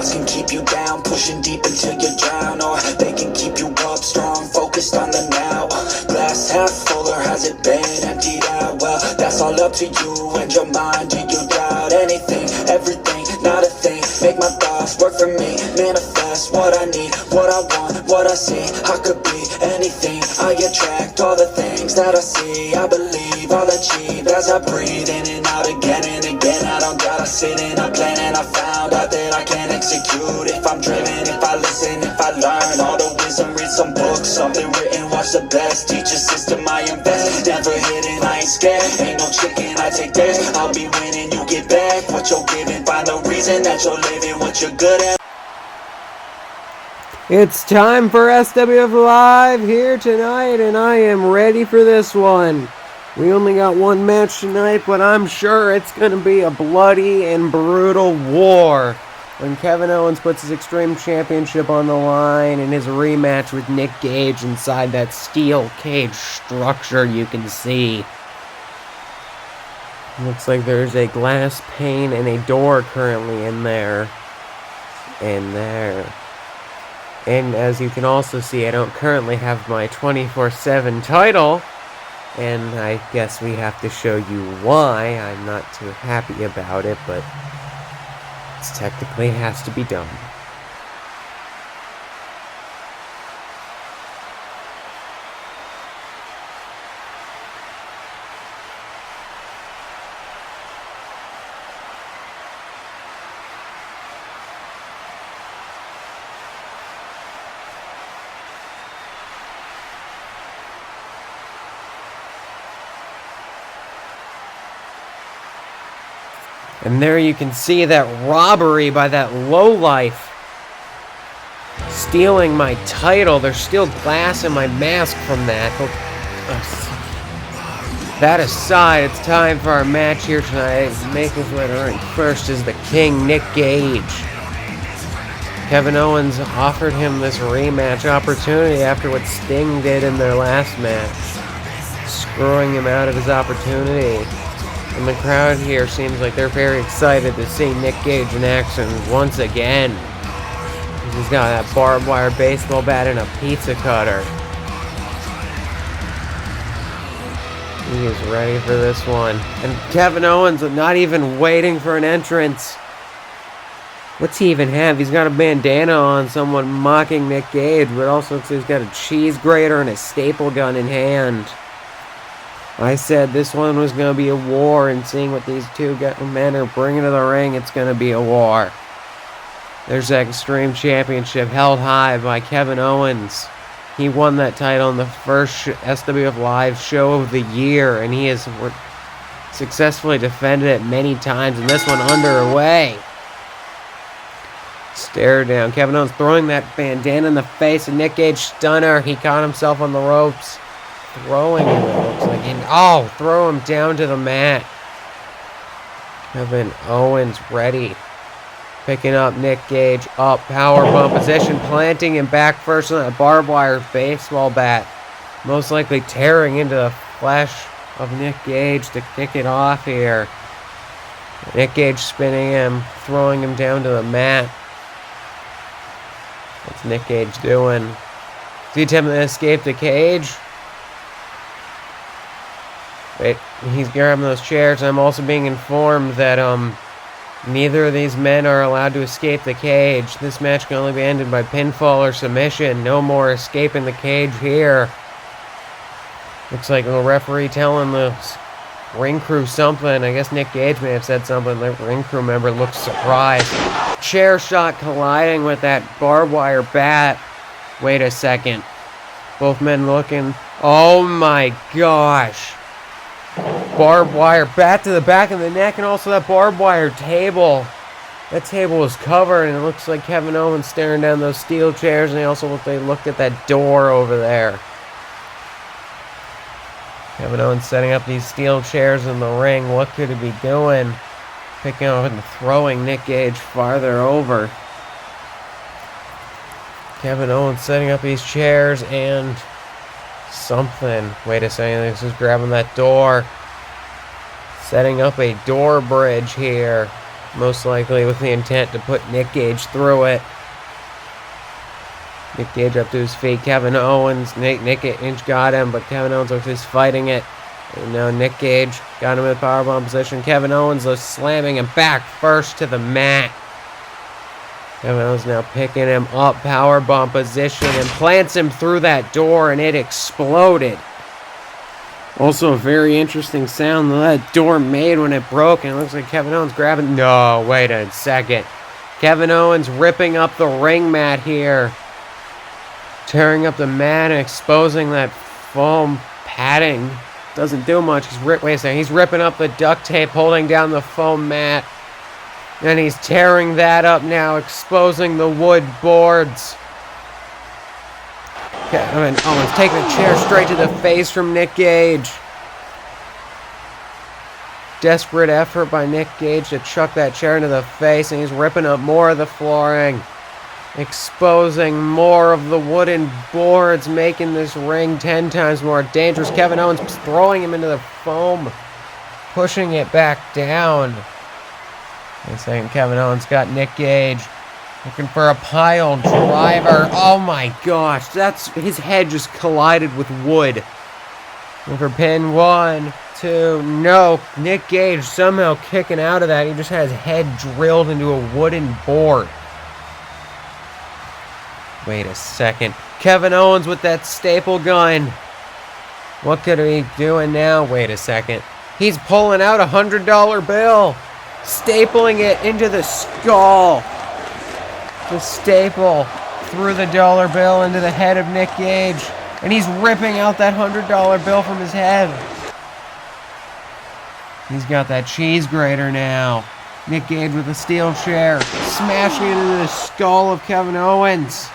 thoughts can keep you down, pushing deep until you drown, or they can keep you up strong, focused on the now. Glass half full, or has it been emptied out? Well, that's all up to you and your mind. Do you doubt anything, everything, not a thing? Make my thoughts work for me, manifest what I need, what I want, what I see. I could be anything, I attract all the things that I see. I believe I'll achieve as I breathe in and out again and again. I don't gotta sit and I plan, and I found out that I can execute if I'm driven, if I listen, if I learn all the wisdom. Read some books, something written, watch the best, teach a system I invest. Never hidden, I ain't scared, ain't no chicken, I take dares. I'll be winning, you get back what you're giving. Find the reason that you're living, what you're good at. It's time for SWF Live here tonight, and I am ready for this one. We only got one match tonight, but I'm sure it's going to be a bloody and brutal war when Kevin Owens puts his Extreme Championship on the line in his rematch with Nick Gage inside that steel cage structure you can see. Looks like there's a glass pane and a door currently in there. And there. And as you can also see, I don't currently have my 24/7 title. And I guess we have to show you why. I'm not too happy about it, but it technically has to be done. And there you can see that robbery by that lowlife stealing my title. There's still glass in my mask from that. But, that aside, it's time for our match here tonight. Making his way to the ring first is the King, Nick Gage. Kevin Owens offered him this rematch opportunity after what Sting did in their last match, screwing him out of his opportunity. And the crowd here seems like they're very excited to see Nick Gage in action once again. He's got that barbed wire baseball bat and a pizza cutter. He is ready for this one. And Kevin Owens not even waiting for an entrance. What's he even have? He's got a bandana on, someone mocking Nick Gage, but also he's got a cheese grater and a staple gun in hand. I said this one was going to be a war, and seeing what these two men are bringing to the ring, it's going to be a war. There's that Extreme Championship held high by Kevin Owens. He won that title in the first SWF Live show of the year, and he has successfully defended it many times, and this one underway. Stare down. Kevin Owens throwing that bandana in the face, and Nick Gage stunner. He caught himself on the ropes. Throwing him, it looks like. And, throw him down to the mat. Kevin Owens ready. Picking up Nick Gage up. Powerbomb position. Planting him back first on a barbed wire baseball bat. Most likely tearing into the flesh of Nick Gage to kick it off here. Nick Gage spinning him. Throwing him down to the mat. What's Nick Gage doing? Is he attempting to escape the cage? Wait, he's grabbing those chairs. I'm also being informed that neither of these men are allowed to escape the cage. This match can only be ended by pinfall or submission. No more escaping the cage here. Looks like a referee telling the ring crew something. I guess Nick Gage may have said something. The ring crew member looks surprised. Chair shot colliding with that barbed wire bat. Wait a second. Both men looking. Oh my gosh. Barbed wire bat to the back of the neck, and also that barbed wire table. That table was covered, and it looks like Kevin Owens staring down those steel chairs, and they looked at that door over there. Kevin Owens setting up these steel chairs in the ring. What could he be doing? Picking up and throwing Nick Gage farther over. Kevin Owens setting up these chairs and something. Wait a second, this is grabbing that door. Setting up a door bridge here. most likely with the intent to put Nick Gage through it. Nick Gage up to his feet. Kevin Owens. Nick Gage got him, but Kevin Owens was just fighting it. And now Nick Gage got him in the powerbomb position. Kevin Owens was slamming him back first to the mat. Kevin Owens now picking him up, powerbomb position, and plants him through that door, and it exploded. Also a very interesting sound that door made when it broke, and it looks like Kevin Owens grabbing... No, wait a second. Kevin Owens ripping up the ring mat here. Tearing up the mat and exposing that foam padding. Doesn't do much. Wait a second. He's ripping up the duct tape holding down the foam mat. And he's tearing that up now, exposing the wood boards. Kevin Owens taking a chair straight to the face from Nick Gage. Desperate effort by Nick Gage to chuck that chair into the face, and he's ripping up more of the flooring. Exposing more of the wooden boards, making this ring 10 times more dangerous. Kevin Owens throwing him into the foam, pushing it back down. And saying Kevin Owens got Nick Gage looking for a pile driver. Oh my gosh, his head just collided with wood. And for pin 1, 2, no. Nick Gage somehow kicking out of that. He just had his head drilled into a wooden board. Wait a second. Kevin Owens with that staple gun. What could he be doing now? Wait a second. He's pulling out a $100 bill. Stapling it into the skull. The staple through the dollar bill into the head of Nick Gage. And he's ripping out that $100 bill from his head. He's got that cheese grater now. Nick Gage with a steel chair. Smashing it into the skull of Kevin Owens.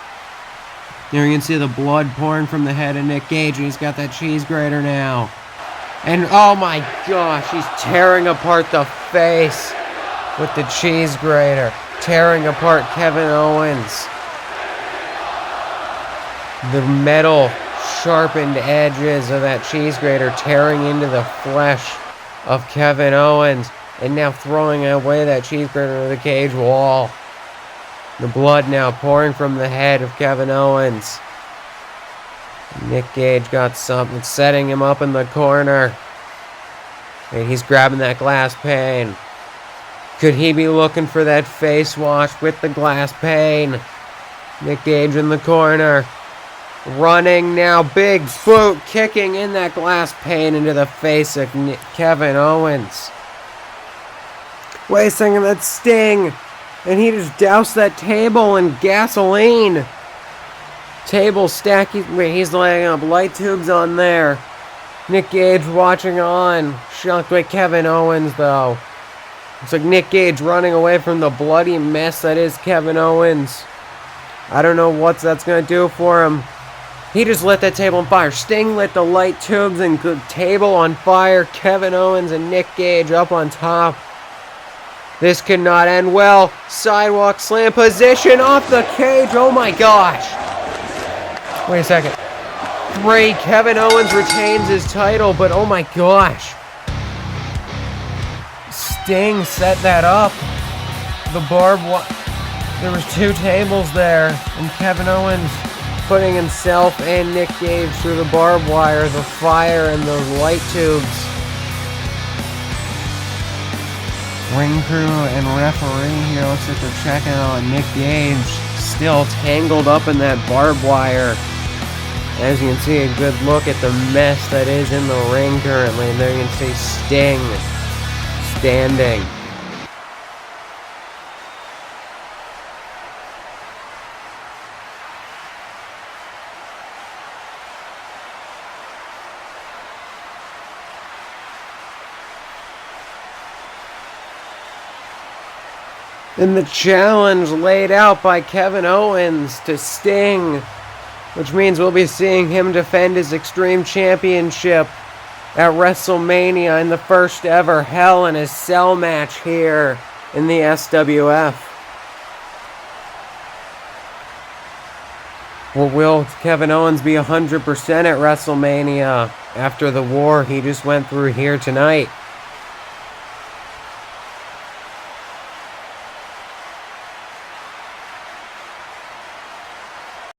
There you can see the blood pouring from the head of Nick Gage. He's got that cheese grater now. And oh my gosh, he's tearing apart the face with the cheese grater. Tearing apart Kevin Owens. The metal sharpened edges of that cheese grater tearing into the flesh of Kevin Owens. And now throwing away that cheese grater into the cage wall. The blood now pouring from the head of Kevin Owens. Nick Gage got something, setting him up in the corner. And he's grabbing that glass pane. Could he be looking for that face wash with the glass pane? Nick Gage in the corner. Running now, big boot kicking in that glass pane into the face of Kevin Owens. Wait a second, that's Sting. And he just doused that table in gasoline. Table stacking. Wait, he's laying up light tubes on there. Nick Gage watching on. Shocked by Kevin Owens, though. Looks like Nick Gage running away from the bloody mess that is Kevin Owens. I don't know what that's going to do for him. He just lit that table on fire. Sting lit the light tubes and the table on fire. Kevin Owens and Nick Gage up on top. This cannot end well. Sidewalk slam position off the cage. Oh my gosh. Wait a second. 3. Kevin Owens retains his title, but oh my gosh. Sting set that up. The barbed wire. There was 2 tables there, and Kevin Owens putting himself and Nick Gage through the barbed wire, the fire, and those light tubes. Ring crew and referee here looks like they're checking on Nick Gage, still tangled up in that barbed wire. As you can see, a good look at the mess that is in the ring currently. And there you can see Sting standing. And the challenge laid out by Kevin Owens to Sting, which means we'll be seeing him defend his Extreme Championship at WrestleMania in the first ever Hell in a Cell match here in the SWF. Or will Kevin Owens be 100% at WrestleMania after the war he just went through here tonight?